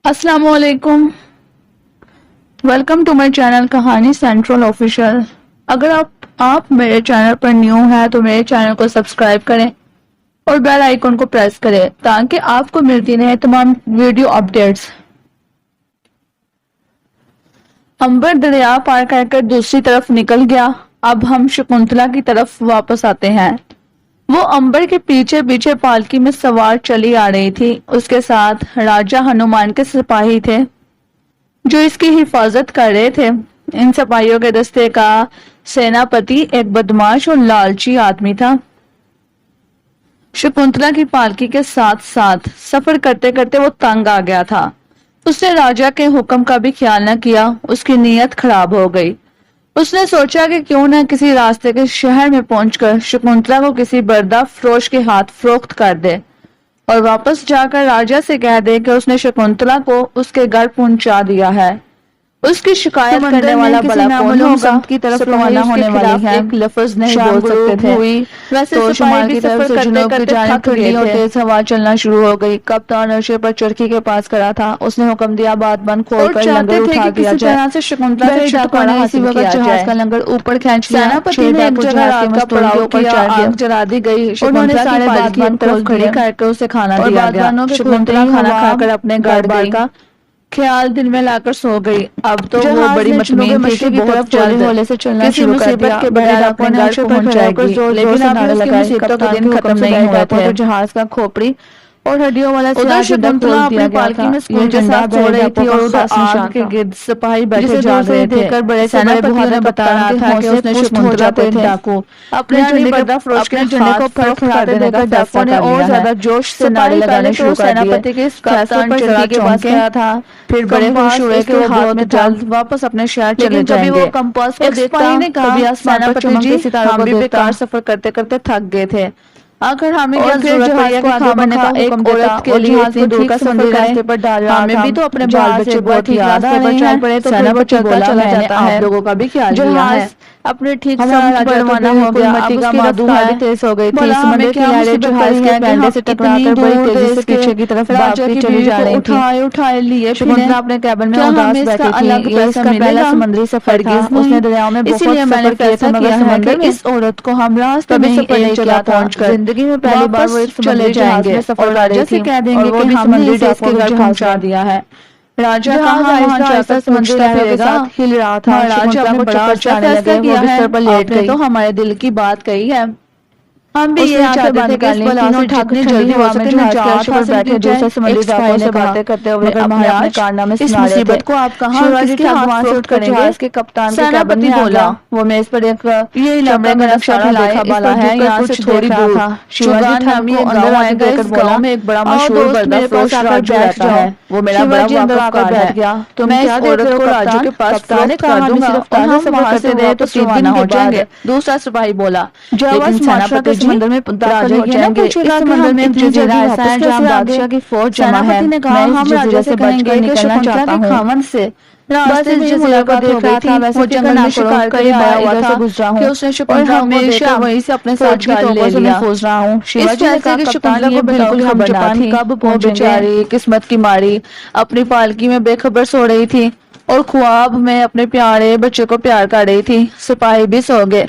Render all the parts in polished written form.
السلام علیکم، welcome to my channel کہانی سینٹرل آفیشیل۔ اگر آپ میرے چینل پر نیو ہیں تو میرے چینل کو سبسکرائب کریں اور بیل آئیکن کو پریس کریں تاکہ آپ کو ملتی رہے تمام ویڈیو اپڈیٹس۔ امبر دریا پار کر کر دوسری طرف نکل گیا۔ اب ہم شکنتلا کی طرف واپس آتے ہیں۔ وہ امبر کے پیچھے پیچھے پالکی میں سوار چلی آ رہی تھی۔ اس کے ساتھ راجہ ہنومان کے سپاہی تھے جو اس کی حفاظت کر رہے تھے۔ ان سپاہیوں کے دستے کا سیناپتی ایک بدماش اور لالچی آدمی تھا۔ شکنتلا کی پالکی کے ساتھ ساتھ سفر کرتے کرتے وہ تنگ آ گیا تھا۔ اس نے راجہ کے حکم کا بھی خیال نہ کیا۔ اس کی نیت خراب ہو گئی۔ اس نے سوچا کہ کیوں نہ کسی راستے کے شہر میں پہنچ کر شکنتلا کو کسی بردہ فروش کے ہاتھ فروخت کر دے اور واپس جا کر راجہ سے کہہ دے کہ اس نے شکنتلا کو اس کے گھر پہنچا دیا ہے۔ اس کی شکایت کرنے والا بلا کون ہوگا؟ کی طرف روانہ ہونے والی ہے۔ ایک لفظ نہیں بول سکتے تھے۔ ویسے تو شمال کی طرف سے جنوب کی جانب ٹھنڈی اور تیز ہوا چلنا شروع ہو گئی۔ کپتان عرشے پر چرخی کے پاس کھڑا تھا۔ اس نے حکم دیا بات بند کھول کر لنگر اٹھا دیا جائے۔ کسی طرح سے شکنتلا سے چھٹکارا حاصل کیا جائے۔ جہاز کا لنگر اوپر کھینچ لیا۔ سیناپتی نے ایک جگہ رات کا پڑاؤ کیا، آگ جلا دی گئی۔ انہوں نے سارے پالکی کی طرف کھڑی کر کے اسے کھانا دیا گیا۔ شکنتلا کھانا کھا کر اپنے گھر بار کا خیال دل میں لا کر سو گئی۔ اب تو وہ بڑی مطمئن تھی کہ بہت جلد کسی مصیبت کے بغیر اپنے گھر پہنچ جائے گی، لیکن ابھی اس کی مصیبتوں کے دن ختم نہیں ہوئے تھے۔ جہاز کا کھوپڑی اور ہڈیوں والا سیاہ جھنڈا کھول دیا گیا تھا۔ یہ جھنڈا سو رہی تھی اور اس آگ کے گرد سپاہی بیٹھے جا رہے تھے۔ بڑے سیناپتی نے بتا رہا تھا کہ اس نے شکنتلا کو ڈاکو اپنے جھنڈے فروش کے جھنڈے کو پھڑا دینے کا ڈاکو نے اور زیادہ جوش سے نعرے لگانے شروع کر دیے۔ سیناپتی کے اس فیصلے پر ذرا چونک گیا تھا، پھر بڑے خوش ہوئے کہ وہ بہت جلد واپس اپنے شہر چلے جائیں گے۔ ایک سپاہی نے کہا، سیناپتی جی ہم بھی بیکار سفر کرتے کرتے تھک گئے تھے۔ آخر ہمیں کیا ضرورت پڑی ہے کہ آگے بڑھنے کا ایک عورت کے لیے اتنی دور کا سفر راستے پر ڈال رہا تھا۔ ہمیں بھی تو اپنے بال بچے بہت ہی یاد آ رہے ہیں۔ سیناپتی بولا، میں نے آپ لوگوں کا بھی خیال لیا ہے۔ اپنے ٹھیک سمت پر روانہ ہو گیا۔ اب اس کی رفتار بھی تیز ہو گئی تھی۔ سمندر کی لہریں جہاز کے پینڈے سے ٹکرا کر بڑی تیزی سے پیچھے کی طرف بھاگتی چلی جا رہی تھی۔ اٹھائے لیے شکنتلا اپنے کیبن میں اداس بیٹھی تھی۔ یہ اس کا پہلا سمندری سفر تھا۔ اس نے دریاؤں میں بہت سفر کیا تھا مگر سمندر میں اس عورت کو ہم راستے میں ایک جگہ پہنچ کر زندگی میں پہلی بار وہ ایک سمندری جہاز میں سفر کر رہی تھی اور وہ بھی سمندری ڈاکو کے گھر پہنچا دیا ہے۔ راجہ کہاں آہستہ سمندری لہروں کے ساتھ ہل رہا تھا۔ شکنتلا کو چکر چانے لگے، وہ بستر پر لیٹ گئی۔ تو ہمارے دل کی بات کہی ہے، ہم بھی یہ چاہتے تھے کہ اس بلا سے جتنی جلدی ہو سکے نجات حاصل بیٹھے دوسرے سمندری ڈاکوؤں سے باتیں کرتے ہوئے اپنے کارنامے سنا رہے تھے۔ اس مصیبت کو آپ کہاں کس کے ہاتھ سے اٹھ کر جہاز کے کپتان کے کیبن میں بولا، وہ میز پر ایک چمڑے کا نقشہ دیکھا بالا ہے، یہاں سے تھوڑی دور شیواجی نامی ایک گاؤں آئے گا۔ اس گاؤں میں ایک بڑا مشہور بردہ فروش راجو رہتا ہے، وہ میرا بڑا واقف بیٹھ گیا۔ تم کیا عورت کو راجو کے پاس فروخت کر دوں گا اور ہم وہاں سے واپس روانہ ہو جائیں گے۔ دوسرا سپاہی بولا، لیکن سیناپتی سمندر میں داخل ہو جائیں گے۔ اس سمندر میں ایک جزیرہ ایسا ہے جہاں بادشاہ کی فوج جمع ہے۔ میں اس جزیرے سے بچ کر نکلنا چاہتا ہوں۔ راستے میں جزیرے کو دیکھ رہا تھا، وہ جنگل میں شکار کر آیا ہوا تھا کہ اس نے شکنتلا کو دیکھ کر وہیں سے اپنے ساتھ کی توپوں سے محفوظ رہا ہوں۔ شیواجی نے کہا، کپتان کو بالکل خبر نہ تھی، وہ بیچاری قسمت کی ماری اپنی پالکی میں بے خبر سو رہی تھی اور خواب میں اپنے پیارے بچے کو پیار کر رہی تھی۔ سپاہی بھی سو گئے۔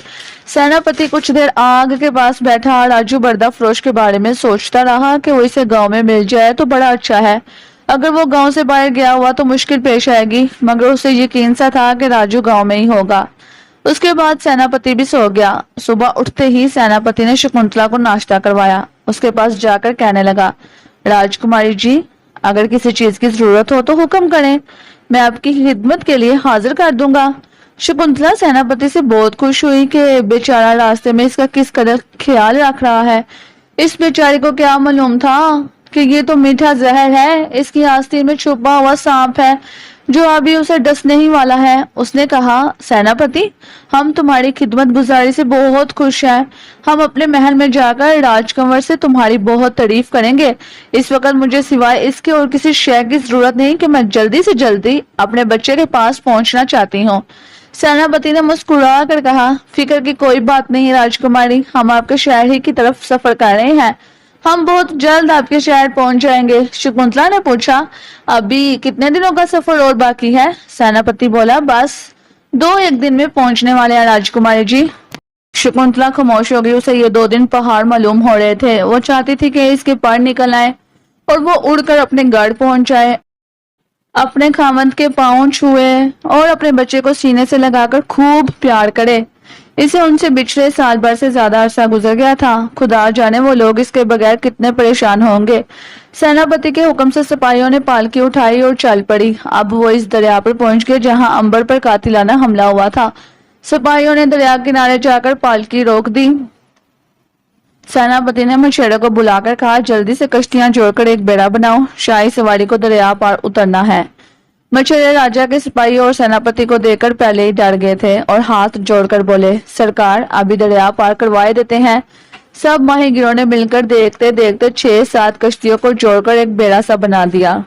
سیناپتی کچھ دیر آگ کے پاس بیٹھا راجو بردہ فروش کے بارے میں سوچتا رہا کہ وہ اسے گاؤں میں مل جائے تو بڑا اچھا ہے۔ اگر وہ گاؤں سے باہر گیا ہوا تو مشکل پیش آئے گی، مگر اسے یقین سا تھا کہ راجو گاؤں میں ہی ہوگا۔ اس کے بعد سیناپتی بھی سو گیا۔ صبح اٹھتے ہی سیناپتی نے شکنتلا کو ناشتہ کروایا۔ اس کے پاس جا کر کہنے لگا، راجکماری جی، اگر کسی چیز کی ضرورت ہو تو حکم کریں، میں آپ کی خدمت کے لیے حاضر کر دوں گا۔ شکنتلا سیناپتی سے بہت خوش ہوئی کہ بیچارہ راستے میں اس کا کس قدر خیال رکھ رہا ہے۔ اس بیچاری کو کیا معلوم تھا کہ یہ تو میٹھا زہر ہے، اس کی آستین میں چھپا ہوا سانپ ہے جو ابھی اسے ڈسنے ہی والا ہے۔ اس نے کہا، سیناپتی، ہم تمہاری خدمت گزاری سے بہت خوش ہیں۔ ہم اپنے محل میں جا کر راجکنور سے تمہاری بہت تعریف کریں گے۔ اس وقت مجھے سوائے اس کے اور کسی شے کی ضرورت نہیں کہ میں جلدی سے جلدی اپنے بچے کے پاس پہنچنا چاہتی ہوں۔ سیناپتی نے مسکرا کر کہا، فکر کی کوئی بات نہیں راجکماری، ہم آپ کے شہر ہی کی طرف سفر کر رہے ہیں۔ ہم بہت جلد آپ کے شہر پہنچ جائیں گے۔ شکنتلا نے پوچھا، ابھی کتنے دنوں کا سفر اور باقی ہے؟ سیناپتی بولا، بس 2-1 دن میں پہنچنے والے ہیں راجکماری جی۔ شکنتلا خاموش ہو گئی، اسے یہ 2 دن پہاڑ معلوم ہو رہے تھے۔ وہ چاہتی تھی کہ اس کے پر نکل آئے اور وہ اڑ کر اپنے گھر پہنچ جائے، اپنے خاوند کے پاؤں چھوئے اور اپنے بچے کو سینے سے لگا کر خوب پیار کرے۔ اسے ان سے بچھڑے سال بھر سے زیادہ عرصہ گزر گیا تھا۔ خدا جانے وہ لوگ اس کے بغیر کتنے پریشان ہوں گے۔ سیناپتی کے حکم سے سپاہیوں نے پالکی اٹھائی اور چل پڑی۔ اب وہ اس دریا پر پہنچ گئے جہاں عنبر پر قاتلانہ حملہ ہوا تھا۔ سپاہیوں نے دریا کنارے جا کر پالکی روک دی۔ سیناپتی نے مچھیرے کو بلا کر کہا، جلدی سے کشتیاں جوڑ کر ایک بیڑا بناؤ، شاہی سواری کو دریا پار اترنا ہے۔ مچھیرے راجا کے سپاہی اور سیناپتی کو دیکھ کر پہلے ہی ڈر گئے تھے اور ہاتھ جوڑ کر بولے، سرکار ابھی دریا پار کروائے دیتے ہیں۔ سب ماہی گیروں نے مل کر دیکھتے دیکھتے 6-7 کشتیوں کو جوڑ کر ایک بیڑا سا بنا دیا۔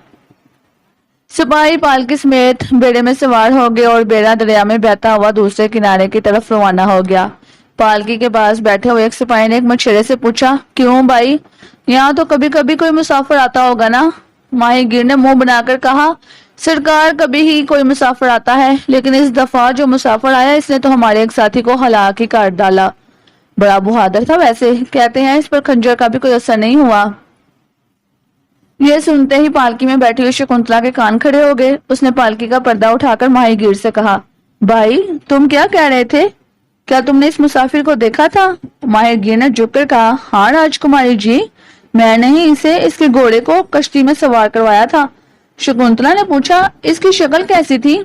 سپاہی پالکی سمیت بیڑے میں سوار ہو گئے اور بیڑا دریا میں بہتا ہوا دوسرے کنارے کی طرف روانہ ہو گیا۔ پالکی کے پاس بیٹھے ہوئے ایک سپاہی نے ایک مچھیرے سے پوچھا، کیوں بھائی، یہاں تو کبھی کبھی کوئی مسافر آتا ہوگا نا؟ ماہی گیر نے منہ بنا کر کہا، سرکار کبھی ہی کوئی مسافر آتا ہے، لیکن اس دفعہ جو مسافر آیا اس نے تو ہمارے ایک ساتھی کو ہلاک ہی کاٹ ڈالا۔ بڑا بہادر تھا ویسے، کہتے ہیں اس پر خنجر کا بھی کوئی اثر نہیں ہوا۔ یہ سنتے ہی پالکی میں بیٹھی ہوئی شکنتلا کے کان کھڑے ہو گئے۔ اس نے پالکی کا پردہ اٹھا کر ماہی گیر سے کہا، بھائی تم کیا کہہ رہے تھے؟ کیا تم نے اس مسافر کو دیکھا تھا؟ ماہی گیر نے جھک کر کہا، ہاں راجکماری جی، میں نے ہی اسے اس کے گھوڑے کو کشتی میں سوار کروایا تھا۔ شکنتلا نے پوچھا، اس کی شکل کیسی تھی؟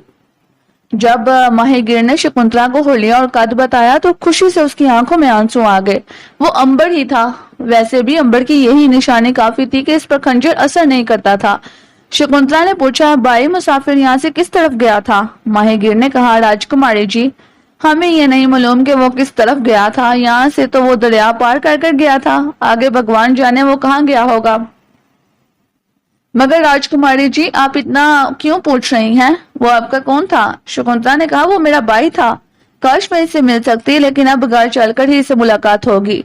جب ماہی گیر نے شکنتلا کو حلیہ اور قد بتایا تو خوشی سے اس کی آنکھوں میں آنسو آ گئے۔ وہ عنبر ہی تھا۔ ویسے بھی عنبر کی یہی نشانی کافی تھی کہ اس پر خنجر اثر نہیں کرتا تھا۔ شکنتلا نے پوچھا، بھائی مسافر یہاں سے کس طرف گیا تھا؟ ماہی گیر نے کہا، راجکماری جی، ہمیں یہ نہیں معلوم کہ وہ کس طرف گیا تھا، یہاں سے تو وہ دریا پار کر کر گیا تھا، آگے بھگوان جانے وہ کہاں گیا ہوگا۔ مگر راجکماری جی آپ اتنا کیوں پوچھ رہی ہیں؟ وہ آپ کا کون تھا؟ شکنتلا نے کہا، وہ میرا بھائی تھا، کاش میں اس سے مل سکتی، لیکن اب گھر چل کر ہی اسے ملاقات ہوگی۔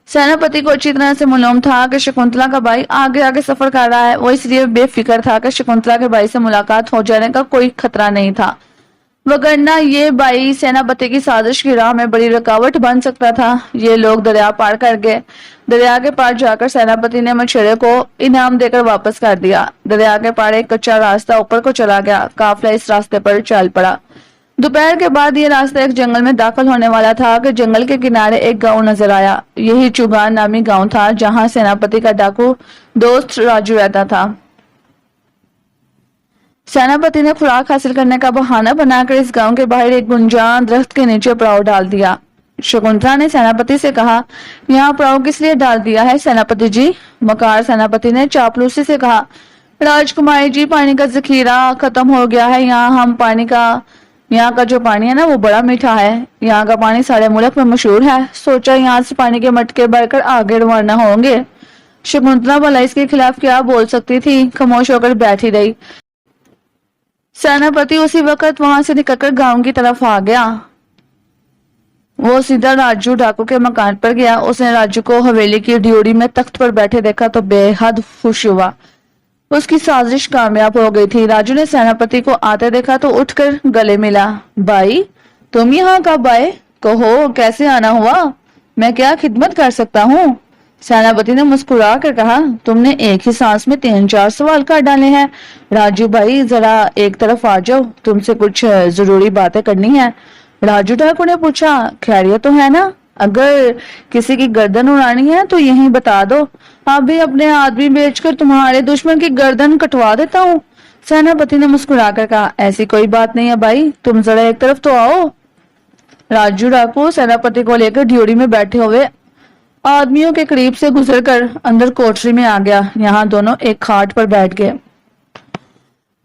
سیناپتی کو اچھی طرح سے معلوم تھا کہ شکنتلا کا بھائی آگے آگے سفر کر رہا ہے۔ وہ اس لیے بے فکر تھا کہ شکنتلا کے بھائی سے ملاقات ہو جانے کا کوئی خطرہ نہیں تھا، وگرنہ یہ بھائی سیناپتی کی سازش کی راہ میں بڑی رکاوٹ بن سکتا تھا۔ یہ لوگ دریا پار کر گئے۔ دریا کے پار جا کر سیناپتی نے مچھیرے کو انعام دے کر واپس کر دیا۔ دریا کے پار ایک کچا راستہ اوپر کو چلا گیا۔ قافلہ اس راستے پر چل پڑا۔ دوپہر کے بعد یہ راستہ ایک جنگل میں داخل ہونے والا تھا کہ جنگل کے کنارے ایک گاؤں نظر آیا۔ یہی چوگان نامی گاؤں تھا جہاں سیناپتی کا ڈاکو دوست راجو رہتا تھا۔ سیناپتی نے خوراک حاصل کرنے کا بہانہ بنا کر اس گاؤں کے باہر ایک گنجان درخت کے نیچے پڑاؤ ڈال دیا۔ شکنتلا نے سیناپتی سے کہا، یہاں پڑاؤ کس لیے ڈال دیا ہے سیناپتی جی؟ مکار سیناپتی نے چاپلوسی سے کہا، راجکماری جی پانی کا ذخیرہ ختم ہو گیا ہے، یہاں کا جو پانی ہے نا وہ بڑا میٹھا ہے، یہاں کا پانی سارے ملک میں مشہور ہے، سوچا یہاں سے پانی کے مٹکے بھر کر آگے روانہ ہوں گے۔ شکنتلا بھلا اس کے خلاف کیا بول سکتی تھی، خاموش ہو کر بیٹھی رہی۔ سیناپتی اسی وقت وہاں سے نکل کر گاؤں کی طرف آ گیا۔ وہ سیدھا راجو ڈاکو کے مکان پر گیا۔ اس نے راجو کو حویلی کی ڈیوڑی میں تخت پر بیٹھے دیکھا تو بے حد خوش ہوا۔ اس کی سازش کامیاب ہو گئی تھی۔ راجو نے سیناپتی کو آتے دیکھا تو اٹھ کر گلے ملا، بھائی تم یہاں کب آئے؟ کہو کیسے آنا ہوا؟ میں کیا خدمت کر سکتا ہوں؟ سیناپتی نے مسکرا کر کہا، تم نے ایک ہی سانس میں 3-4 سوال کر ڈالے ہیں۔ راجو بھائی ذرا ایک طرف آ جاؤ، تم سے کچھ ضروری باتیں کرنی ہیں۔ راجو ڈاکو نے پوچھا، خیریت تو ہے نا؟ اگر کسی کی گردن اڑانی ہے تو یہیں بتا دو، ابھی اپنے آدمی بیچ کر تمہارے دشمن کی گردن کٹوا دیتا ہوں۔ سیناپتی نے مسکرا کر کہا، ایسی کوئی بات نہیں ہے بھائی، تم ذرا ایک طرف تو آؤ۔ راجو ڈاکو سیناپتی کو لے کر ڈیوڑی میں بیٹھے ہوئے آدمیوں کے قریب سے گزر کر اندر کوٹری میں آ گیا۔ یہاں دونوں ایک کھاٹ پر بیٹھ گئے۔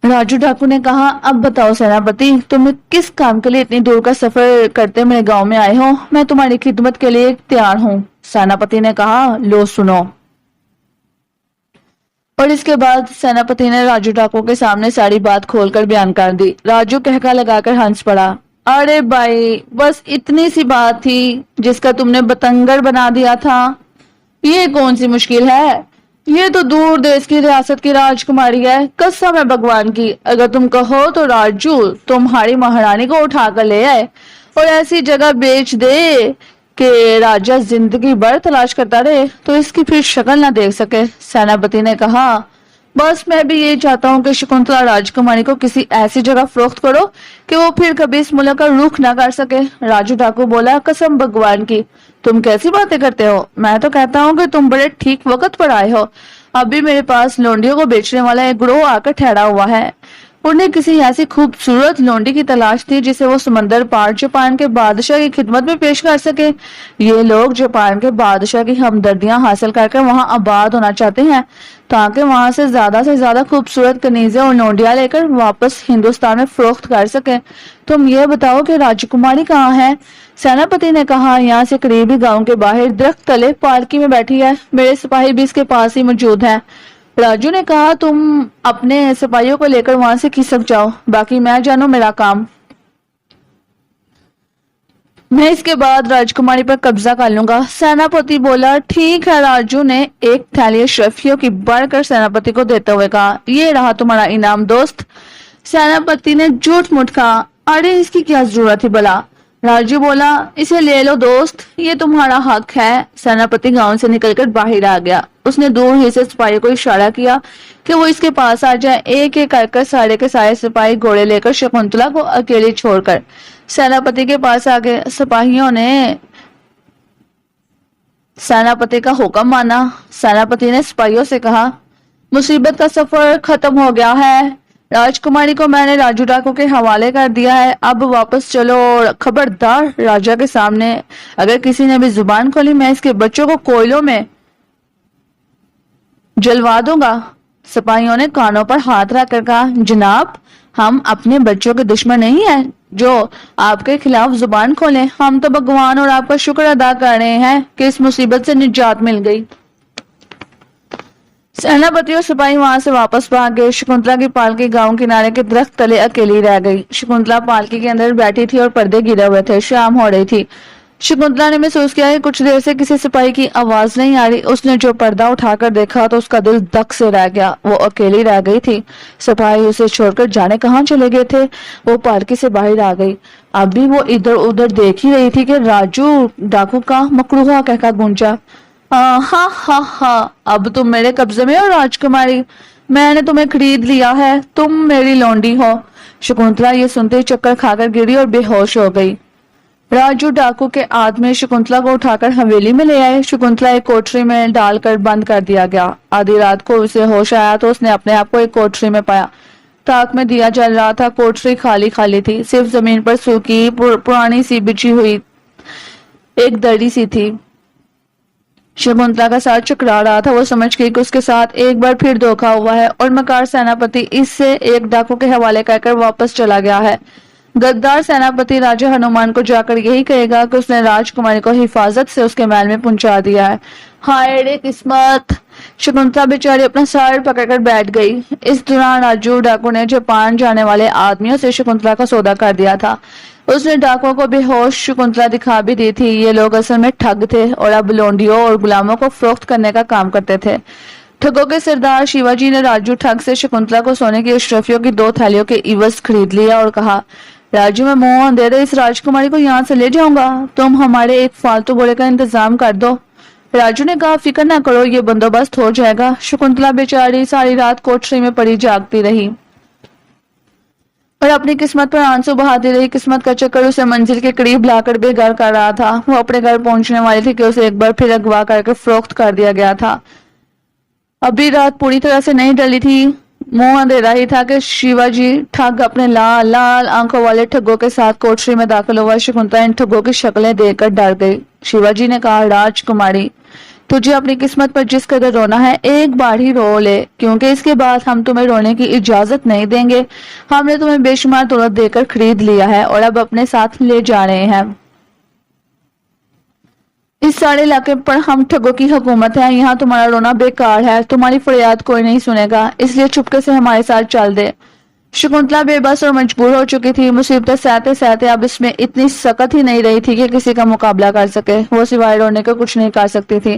راجو ڈاکو نے کہا، اب بتاؤ سیناپتی، تم کس کام کے لیے اتنی دور کا سفر کرتے میرے گاؤں میں آئے ہو؟ میں تمہاری خدمت کے لیے تیار ہوں۔ سیناپتی نے کہا، لو سنو۔ اور اس کے بعد سیناپتی نے راجو ڈاکو کے سامنے ساری بات کھول کر بیان کر دی۔ راجو کہکا لگا کر ہنس پڑا، ارے بھائی بس اتنی سی بات تھی جس کا تم نے بتنگڑ بنا دیا تھا۔ یہ کون سی مشکل ہے؟ یہ تو دور دیش کی ریاست کی راجکماری ہے، قسم ہے بھگوان کی، اگر تم کہو تو راجو تمہاری مہارانی کو اٹھا کر لے آئے اور ایسی جگہ بیچ دے کہ راجہ زندگی بھر تلاش کرتا رہے تو اس کی پھر شکل نہ دیکھ سکے۔ سیناپتی نے کہا، بس میں بھی یہی چاہتا ہوں کہ شکنتلا راجکماری کو کسی ایسی جگہ فروخت کرو کہ وہ پھر کبھی اس ملک کا رخ نہ کر سکے۔ راجو ڈاکو بولا، قسم بھگوان کی، تم کیسی باتیں کرتے ہو؟ میں تو کہتا ہوں کہ تم بڑے ٹھیک وقت پر آئے ہو، ابھی میرے پاس لونڈیوں کو بیچنے والا ایک گروہ آ کر ٹھہرا ہوا ہے۔ انہیں کسی ایسی خوبصورت لونڈی کی تلاش تھی جسے وہ سمندر پار جاپان کے بادشاہ کی خدمت میں پیش کر سکے۔ یہ لوگ جاپان کے بادشاہ کی ہمدردیاں حاصل کر کے وہاں آباد ہونا چاہتے ہیں تاکہ وہاں سے زیادہ خوبصورت کنیزیں اور لونڈیاں لے کر واپس ہندوستان میں فروخت کر سکیں۔ تم یہ بتاؤ کہ راجکماری کہاں ہے؟ سیناپتی نے کہا، یہاں سے قریبی گاؤں کے باہر درخت تلے پالکی میں بیٹھی ہے، میرے سپاہی بھی اس کے پاس ہی موجود ہیں۔ راجو نے کہا، تم اپنے سپاہیوں کو لے کر وہاں سے کھسک جاؤ، باقی میں جانوں میرا کام، میں اس کے بعد راجکماری پر قبضہ کر لوں گا۔ سیناپتی بولا، ٹھیک ہے۔ راجو نے ایک تھیلی اشرفیوں کی بڑھ کر سیناپتی کو دیتے ہوئے کہا، یہ رہا تمہارا انعام دوست۔ سیناپتی نے جھوٹ موٹ کہا، ارے اس کی کیا ضرورت تھی بلا؟ راجو بولا، اسے لے لو دوست، یہ تمہارا حق ہے۔ سیناپتی گاؤں سے نکل کر باہر آ گیا، اس نے دور ہی سے سپاہی کو اشارہ کیا کہ وہ اس کے پاس آ جائے۔ ایک ایک کر کر سارے کے سارے سپاہی گھوڑے لے کر شکنتلا کو اکیلی چھوڑ کر سیناپتی کے پاس آ گئے۔ سپاہیوں نے سیناپتی کا حکم مانا۔ سیناپتی نے سپاہیوں سے کہا، مصیبت کا سفر ختم ہو گیا ہے، راجکماری کو میں نے راجو ڈاکو کے حوالے کر دیا ہے، اب واپس چلو اور خبردار راجا کے سامنے اگر کسی نے بھی زبان کھولی میں اس کے بچوں کو کوئلوں میں جلوا دوں گا۔ سپاہیوں نے کانوں پر ہاتھ رکھ کر کہا، جناب ہم اپنے بچوں کے دشمن نہیں ہیں جو آپ کے خلاف زبان کھولیں، ہم تو بھگوان اور آپ کا شکر ادا کر رہے ہیں کہ اس مصیبت سے نجات مل گئی۔ سیناپتی اور سپاہی وہاں سے واپس بھاگ گئے۔ شکنتلا کی پالکی گاؤں کنارے کے درخت تلے اکیلی رہ گئی۔ شکنتلا پالکی کے اندر بیٹھی تھی اور پردے گرے ہوئے تھے، شام ہو رہی تھی۔ شکنتلا نے محسوس کیا کہ کچھ دیر سے کسی سپاہی کی آواز نہیں آ رہی۔ اس نے جو پردہ اٹھا کر دیکھا تو اس کا دل دک سے رہ گیا، وہ اکیلی رہ گئی تھی۔ سپاہی اسے چھوڑ کر جانے کہاں چلے گئے تھے؟ وہ پالکی سے باہر آ گئی، اب بھی وہ ادھر ادھر دیکھ ہی رہی تھی کہ راجو ڈاکو کا مکروہ کہکا گونجا، ہاں ہاں ہاں، اب تم میرے قبضے میں ہو راجکماری، میں نے تمہیں خرید لیا ہے، تم میری لونڈی ہو۔ شکنتلا یہ سنتے ہی چکر کھا کر گری اور بے ہوش ہو گئی۔ راجو ڈاکو کے آدمی شکنتلا کو اٹھا کر حویلی میں لے آئے۔ شکنتلا ایک کوٹری میں ڈال کر بند کر دیا گیا۔ آدھی رات کو اسے ہوش آیا تو اس نے اپنے آپ کو ایک کوٹری میں پایا، تاک میں دیا جل رہا تھا، کوٹری خالی خالی تھی، صرف زمین پر سوکھی پرانی سی بچھی ہوئی ایک دری سی تھی۔ شکنتلا کا ساتھ چکرا رہا تھا، وہ سمجھ گئی کہ اس کے ساتھ ایک بار پھر دھوکا ہوا ہے اور مکار سیناپتی اس سے ایک ڈاکو کے حوالے کر کر واپس چلا گیا ہے۔ غدار سیناپتی راجہ ہنومان کو جا کر یہی کہے گا کہ اس نے راجکماری کو حفاظت سے اس کے محل میں پہنچا دیا ہے۔ ہائے رے قسمت! شکنتلا بیچاری اپنا سر پکڑ کر بیٹھ گئی۔ اس دوران راجو ڈاکو نے جاپان جانے والے آدمیوں سے شکنتلا کا سودا کر دیا تھا۔ اس نے ڈاکو کو بے ہوش شکنتلا دکھا بھی دی تھی۔ یہ لوگ اصل میں ٹھگ تھے اور اب لونڈیوں اور غلاموں کو فروخت کرنے کا کام کرتے تھے۔ ٹھگوں کے سردار شیواجی نے راجو ٹھگ سے شکنتلا کو سونے کی اشرفیوں کی 2 تھیلیوں کے عوض خرید لیا اور کہا، راجو میں منہ دے دے اس راجکماری کو یہاں سے لے جاؤں گا، تم ہمارے ایک فالتو گھوڑے کا انتظام کر دو۔ راجو نے کہا، فکر نہ کرو، یہ بندوبست ہو جائے گا۔ شکنتلا بیچاری ساری رات کوٹری میں پڑی جاگتی رہی اور اپنی قسمت پر آنسو بہاتی رہی۔ قسمت کا چکر اسے منزل کے قریب لا کر بے گھر کر رہا تھا۔ وہ اپنے گھر پہنچنے والی تھی کہ اسے ایک بار پھر اغوا کر کے فروخت کر دیا گیا تھا۔ ابھی رات پوری طرح سے نہیں ڈلی تھی، منہ اندھیرا ہی تھا کہ شیواجی ٹھگ اپنے لال لال آنکھوں والے ٹھگوں کے ساتھ کوٹری میں داخل ہوا۔ شکنتلا ان ٹھگوں کی شکلیں دیکھ کر ڈر گئی۔ شیواجی نے کہا، راجکماری تجھے اپنی قسمت پر جس قدر رونا ہے ایک بار ہی رو لے، کیونکہ اس کے بعد ہم تمہیں رونے کی اجازت نہیں دیں گے۔ ہم نے تمہیں بے شمار دولت دے کر خرید لیا ہے اور اب اپنے ساتھ لے جا رہے ہیں۔ اس سارے علاقے پر ہم ٹھگوں کی حکومت ہے، یہاں تمہارا رونا بیکار ہے، تمہاری فریاد کوئی نہیں سنے گا، اس لیے چپکے سے ہمارے ساتھ چل دے۔ شکنتلا بے بس اور مجبور ہو چکی تھی، مصیبتیں سہتے سہتے اب اس میں اتنی سکت ہی نہیں رہی تھی کہ کسی کا مقابلہ کر سکے۔ وہ سوائے رونے کے کچھ نہیں کر سکتی تھی۔